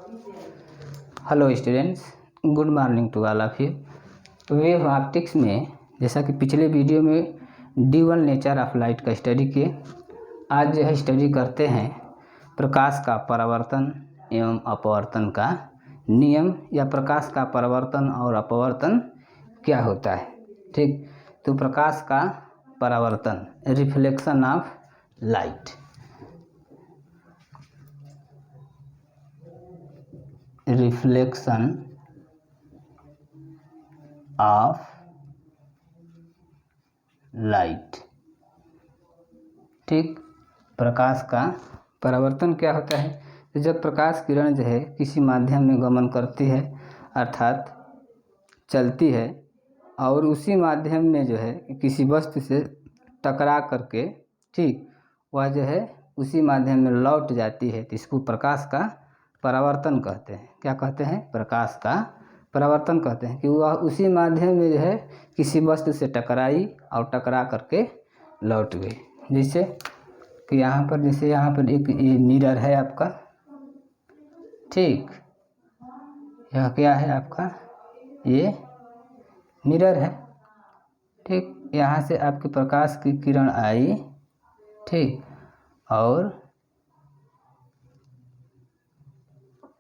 Hello students, good morning to all of you. Wave optics में जैसा कि पिछले वीडियो में ड्यूअल नेचर ऑफ लाइट का स्टडी किए, आज जो है स्टडी करते हैं प्रकाश का परावर्तन एवं अपवर्तन का नियम, या प्रकाश का परावर्तन और अपवर्तन क्या होता है। ठीक, तो प्रकाश का परावर्तन, reflection of light, reflection of light. ठीक, प्रकाश का परावर्तन क्या होता है। तो जब प्रकाश किरण जो है किसी माध्यम में गमन करती है, अर्थात चलती है, और उसी माध्यम में जो है किसी वस्तु से टकरा करके, ठीक, वह जो है उसी माध्यम में लौट जाती है, तो इसको प्रकाश का परावर्तन कहते हैं। क्या कहते हैं? प्रकाश का परावर्तन कहते हैं कि वह उसी माध्यम में जो है किसी वस्तु से टकराई और टकरा करके लौट गई। जैसे कि यहाँ पर, जैसे यहाँ पर एक ये मिरर है आपका, ठीक, यह क्या है आपका, ये मिरर है। ठीक, यहाँ से आपके प्रकाश की किरण आई, ठीक, और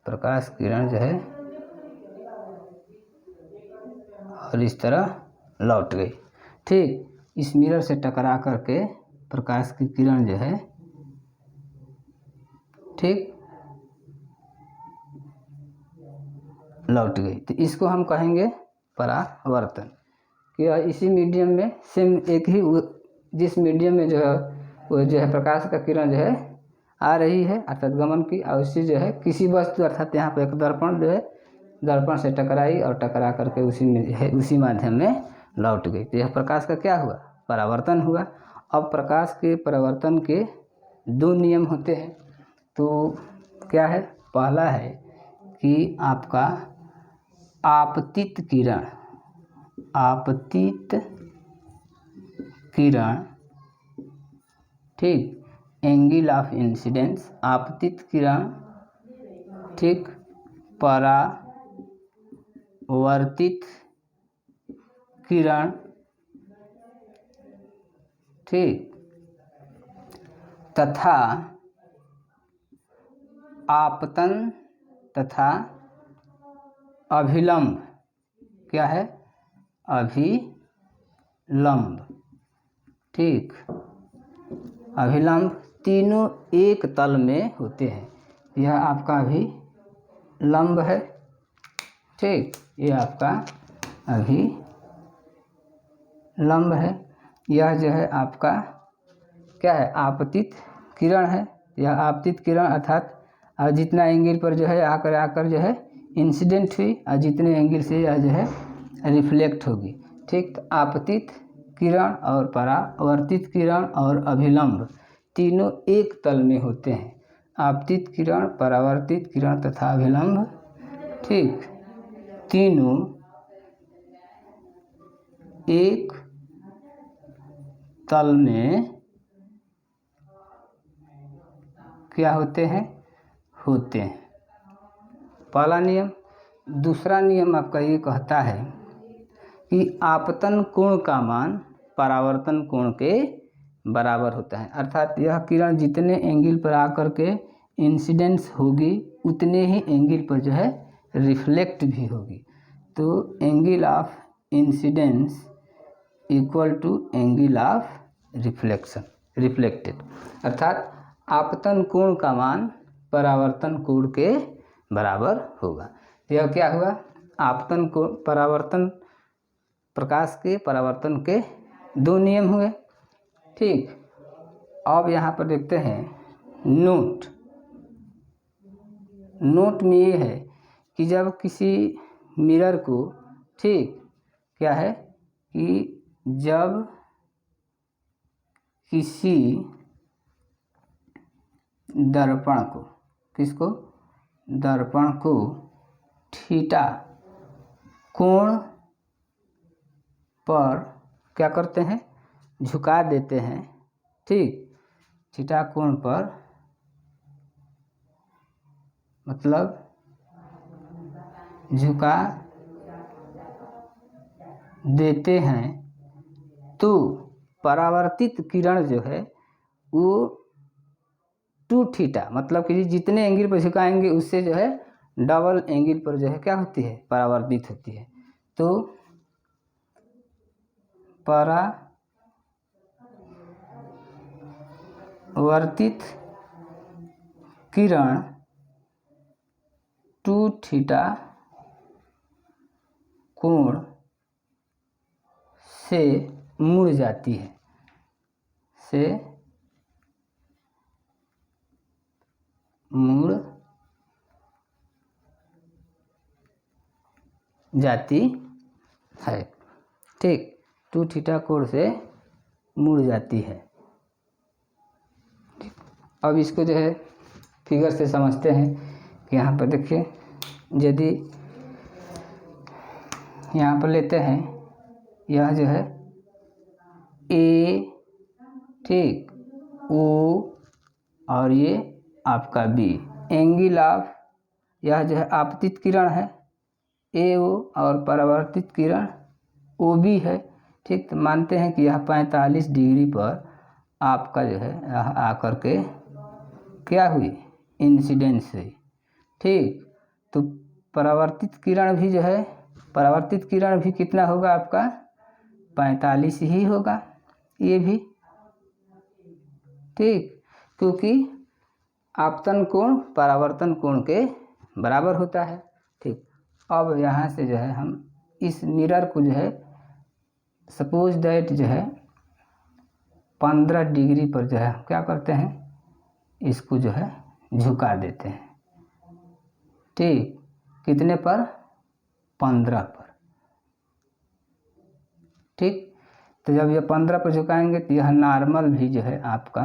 प्रकाश किरण जो है और इस तरह लौट गई। ठीक, इस मिरर से टकरा करके प्रकाश की किरण जो है, ठीक, लौट गई, तो इसको हम कहेंगे परावर्तन। कि इसी मीडियम में सेम एक ही जिस मीडियम में जो है वो जो है प्रकाश का किरण जो है आ रही है, अर्थात गमन की, और उससे जो है किसी वस्तु, अर्थात यहाँ पर एक दर्पण जो है, दर्पण से टकराई और टकरा करके उसी में है उसी माध्यम में लौट गई। तो यह प्रकाश का क्या हुआ? परावर्तन हुआ। अब प्रकाश के परावर्तन के दो नियम होते हैं। तो क्या है? पहला है कि आपका आपतित किरण, आपतित किरण, ठीक, एंगल ऑफ इंसिडेंस, आपतित किरण, ठीक, परावर्तित किरण, ठीक, तथा आपतन तथा अभिलंब। क्या है? अभिलंब, ठीक, अभिलंब, तीनों एक तल में होते हैं। यह आपका अभिलंब है, ठीक, ये आपका अभिलंब है। यह जो है आपका क्या है? आपतित किरण है। यह आपतित किरण अर्थात जितना एंगल पर जो है आकर जो है इंसिडेंट हुई, और जितने एंगल से यह जो है रिफ्लेक्ट होगी। ठीक, तो आपतित किरण और परावर्तित किरण और अभिलंब तीनों एक तल में होते हैं। आपतित किरण, परावर्तित किरण तथा अभिलंब, ठीक, तीनों एक तल में क्या होते हैं? होते हैं। पहला नियम। दूसरा नियम आपका ये कहता है कि आपतन कोण का मान परावर्तन कोण के बराबर होता है। अर्थात यह किरण जितने एंगल पर आकर के इंसिडेंस होगी, उतने ही एंगल पर जो है रिफ्लेक्ट भी होगी। तो angle of incidence equal to angle of reflection, reflected. अर्थात आपतन कोण का मान परावर्तन कोण के बराबर होगा। यह क्या हुआ? आपतन कोण, परावर्तन, प्रकाश के परावर्तन के दो नियम हुए। ठीक, अब यहाँ पर देखते हैं नोट। नोट में ये है कि जब किसी मिरर को, ठीक, क्या है कि जब किसी दर्पण को, किसको? दर्पण को थीटा कोण पर क्या करते हैं? झुका देते हैं। ठीक, थीटा कोण पर मतलब झुका देते हैं तो परावर्तित किरण जो है वो 2 थीटा, मतलब कि जितने एंगल पर झुकाएंगे उससे जो है डबल एंगल पर जो है क्या होती है, परावर्तित होती है। तो परावर्तित किरण 2 थीटा कोण से मुड़ जाती है, से मुड़ जाती है। ठीक, 2 थीटा कोण से मुड़ जाती है। अब इसको जो है फिगर से समझते हैं कि यहाँ पर देखिए, यदि यहाँ पर लेते हैं, यह जो है ए, ठीक, ओ और ये आपका बी, एंगल ऑफ, यह जो है आपतित किरण है ए ओ और परावर्तित किरण ओ बी है। ठीक, तो मानते हैं कि यह 45 डिग्री पर आपका जो है यह आकर के क्या हुई, इंसिडेंस हुई। ठीक, तो परावर्तित किरण भी जो है, परावर्तित किरण भी कितना होगा आपका, 45 ही होगा ये भी। ठीक, क्योंकि आपतन कोण परावर्तन कोण के बराबर होता है। ठीक, अब यहाँ से जो है हम इस मिरर को जो है सपोज दैट जो है 15 डिग्री पर जो है क्या करते हैं, इसको जो है झुका देते हैं। ठीक, कितने पर, 15 पर। ठीक, तो जब ये 15 पर झुकाएंगे तो यह नॉर्मल भी जो है आपका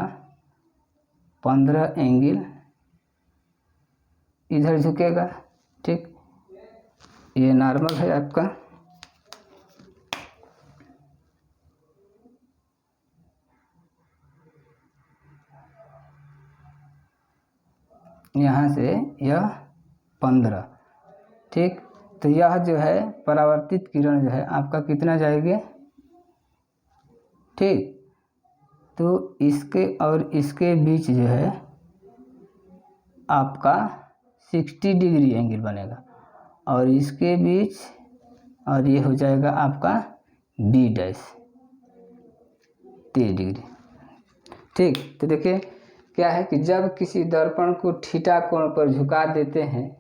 15 एंगल इधर झुकेगा। ठीक, ये नॉर्मल है आपका। यहाँ से यह 15। ठीक, तो यह जो है परावर्तित किरण जो है आपका कितना जाएगी। ठीक, तो इसके और इसके बीच जो है आपका 60 डिग्री एंगल बनेगा और इसके बीच, और ये हो जाएगा आपका बी डैश 30 डिग्री। ठीक, तो देखिए क्या है कि जब किसी दर्पण को थीटा कोण पर झुका देते हैं,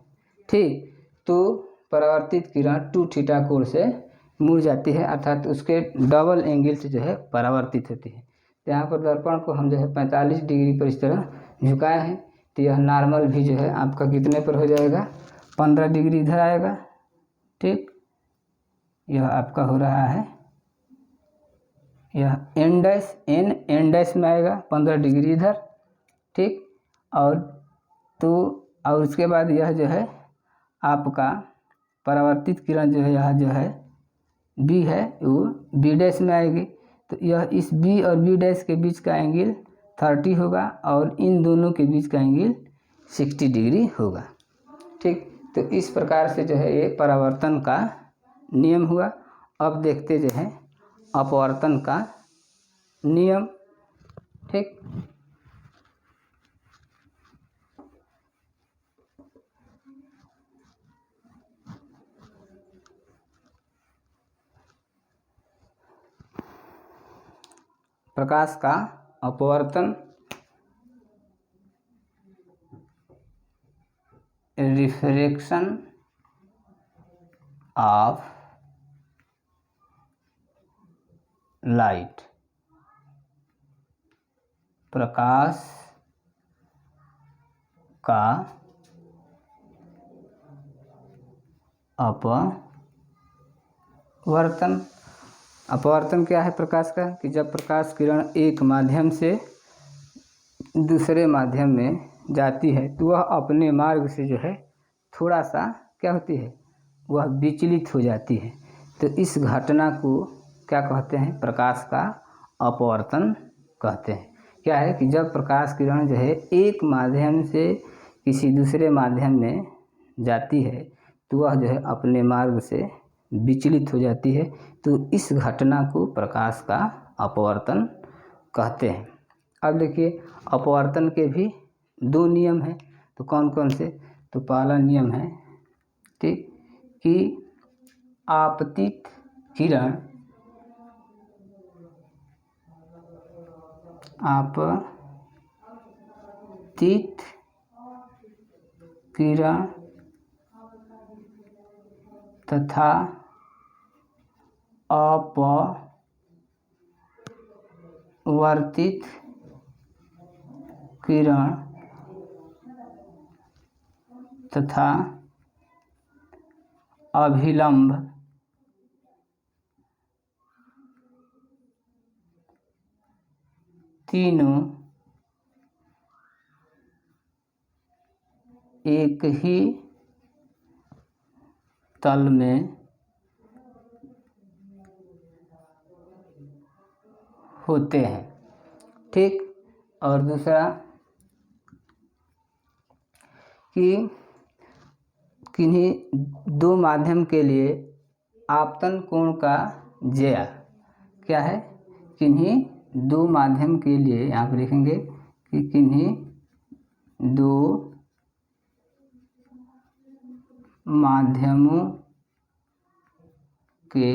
ठीक, तो परावर्तित किरण 2 थीटा कोण से मुड़ जाती है, अर्थात उसके डबल एंगल से जो है परावर्तित होती है। तो यहाँ पर दर्पण को हम जो है 45 डिग्री पर इस तरह झुकाए हैं, तो यह नॉर्मल भी जो है आपका कितने पर हो जाएगा, 15 डिग्री इधर आएगा। ठीक, यह आपका हो रहा है, यह एन डैश, एन डैश में आएगा 15 डिग्री इधर। ठीक, और तो और उसके बाद यह जो है आपका परावर्तित किरण जो है यहाँ जो है बी है वो बी डैश में आएगी, तो यह इस बी और बी डैश के बीच का एंगल 30 होगा और इन दोनों के बीच का एंगल 60 डिग्री होगा। ठीक, तो इस प्रकार से जो है ये परावर्तन का नियम हुआ। अब देखते जो है अपवर्तन का नियम। ठीक, प्रकाश का अपवर्तन, रिफ्रैक्शन ऑफ लाइट, प्रकाश का अपवर्तन। अपवर्तन क्या है प्रकाश का, कि जब प्रकाश किरण एक माध्यम से दूसरे माध्यम में जाती है तो वह अपने मार्ग से जो है थोड़ा सा क्या होती है, वह विचलित हो जाती है। तो इस घटना को क्या कहते हैं, प्रकाश का अपवर्तन कहते हैं। क्या है कि जब प्रकाश किरण जो है एक माध्यम से किसी दूसरे माध्यम में जाती है तो वह जो है अपने मार्ग से विचलित हो जाती है। तो इस घटना को प्रकाश का अपवर्तन कहते हैं। अब देखिए अपवर्तन के भी दो नियम हैं। तो कौन कौन से? तो पहला नियम है ठीक कि आपतित किरण तथा अपवर्तित किरण तथा अभिलंब तीनों एक ही तल में होते हैं। ठीक। और दूसरा कि किन्हीं दो माध्यम के लिए आपतन कोण का ज्या क्या है? किन्हीं दो माध्यम के लिए यहाँ पर लिखेंगे कि किन्हीं दो माध्यमों के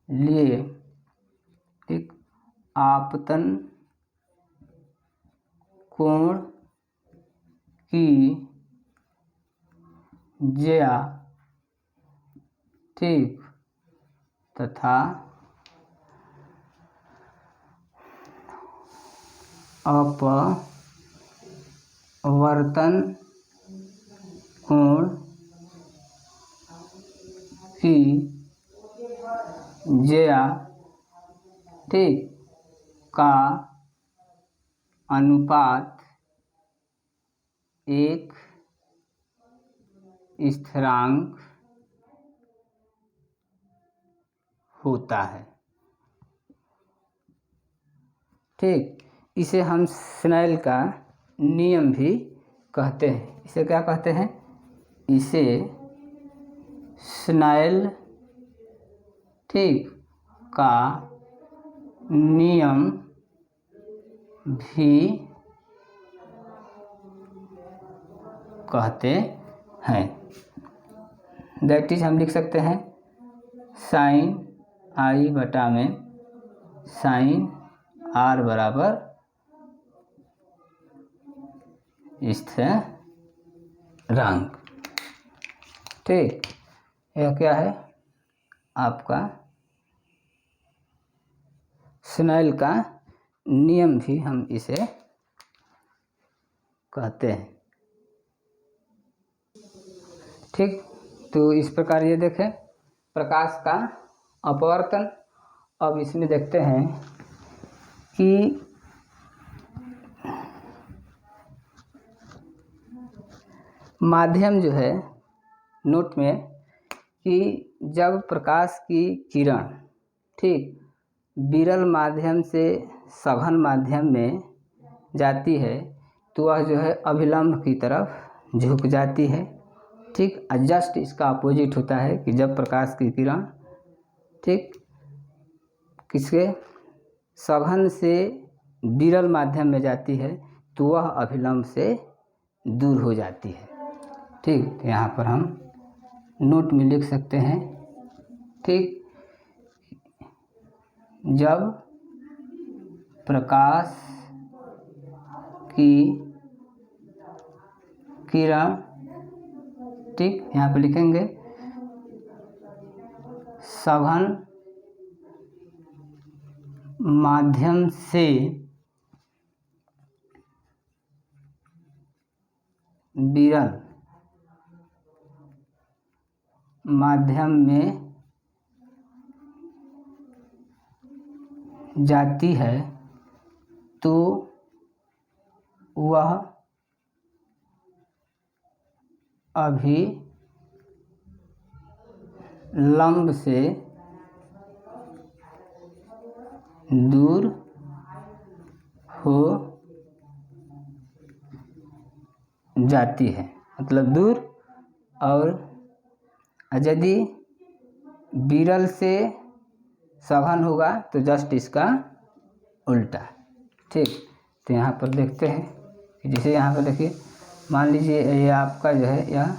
लिए एक आपतन कोण की ज्या ठीक तथा अपवर्तन कोण की ज्या ठीक का अनुपात एक स्थिरांक होता है। ठीक। इसे हम स्नेल का नियम भी कहते हैं। इसे क्या कहते हैं? इसे स्नेल ठीक का नियम भी कहते हैं। दैट इज हम लिख सकते हैं साइन आई बटा में साइन आर बराबर स्थिरांक। ठीक। यह क्या है? आपका स्नेल का नियम भी हम इसे कहते हैं। ठीक। तो इस प्रकार ये देखें प्रकाश का अपवर्तन। अब इसमें देखते हैं कि माध्यम जो है नोट में कि जब प्रकाश की किरण ठीक विरल माध्यम से सघन माध्यम में जाती है तो वह जो है अभिलंब की तरफ झुक जाती है। ठीक। जस्ट इसका अपोजिट होता है कि जब प्रकाश की किरण ठीक किसके सघन से विरल माध्यम में जाती है तो वह अभिलंब से दूर हो जाती है। ठीक। यहाँ पर हम नोट में लिख सकते हैं ठीक जब प्रकाश की किरण ठीक यहाँ पे लिखेंगे सघन माध्यम से विरल माध्यम में जाती है तो वह अभिलंब से दूर हो जाती है। मतलब दूर और यदि विरल से सघन होगा तो जस्ट इसका उल्टा। ठीक, तो यहाँ पर देखते हैं कि जैसे यहाँ पर देखिए, मान लीजिए ये आपका जो है यह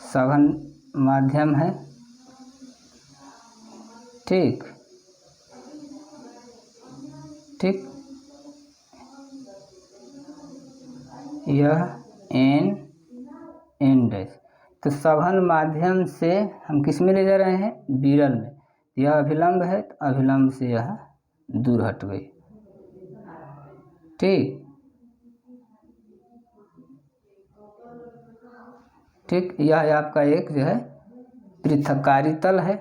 सघन माध्यम है। ठीक ठीक, यह एन डैश। तो सघन माध्यम से हम किस में ले जा रहे हैं, विरल में। यह अभिलंब है तो अभिलंब से यह दूर हट गई। ठीक ठीक, यह आपका एक जो है पृथककारी तल है।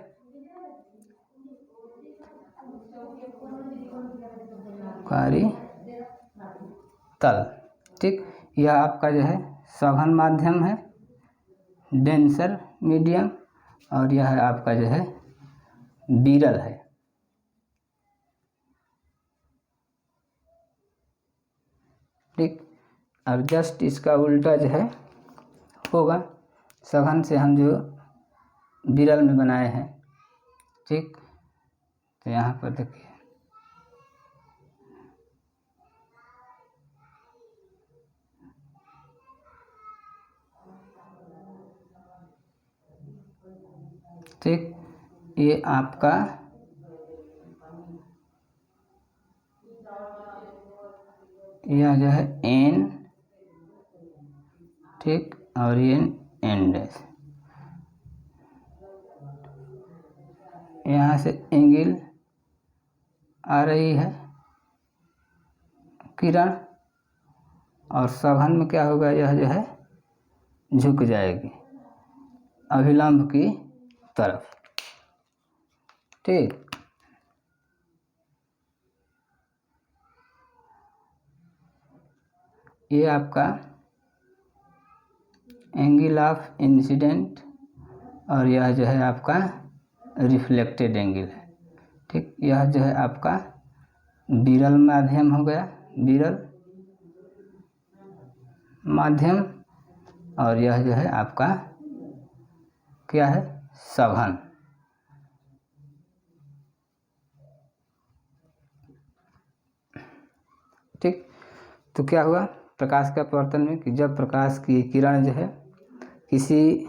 कारी तल। ठीक, यह आपका जो है सघन माध्यम है, डेंसर मीडियम, और यह आपका जो है विरल है। ठीक, और जस्ट इसका उल्टा जो है होगा, सघन से हम जो विरल में बनाए हैं। ठीक, तो यहाँ पर देखिए, ठीक, ये आपका यह जो है एन। ठीक, और ये एन डैश। यहाँ से एंगल आ रही है किरण, और सघन में क्या होगा, यह जो है झुक जाएगी अभिलंब की तरफ। ठीक, ये आपका एंगल ऑफ इंसिडेंट, और यह जो है आपका रिफ्लेक्टेड एंगल है। ठीक, यह जो है आपका विरल माध्यम हो गया, विरल माध्यम, और यह जो है आपका क्या है, सघन। ठीक, तो क्या हुआ प्रकाश के अपवर्तन में कि जब प्रकाश की किरण जो है किसी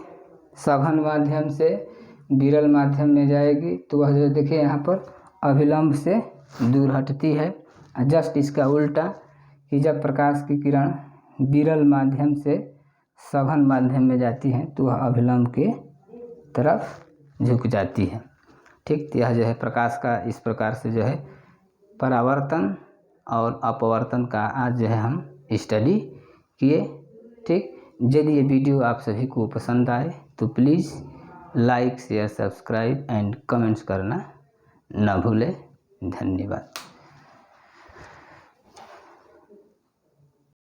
सघन माध्यम से विरल माध्यम में जाएगी तो वह जो देखिए यहाँ पर अभिलंब से दूर हटती है। जस्ट इसका उल्टा कि जब प्रकाश की किरण विरल माध्यम से सघन माध्यम में जाती है तो वह अभिलंब के तरफ झुक जाती है। ठीक, तो यह जो है प्रकाश का इस प्रकार से जो है परावर्तन और अपवर्तन का आज जो है हम स्टडी किए। ठीक, यदि ये वीडियो आप सभी को पसंद आए तो please like share subscribe and comments करना न भूलें। धन्यवाद।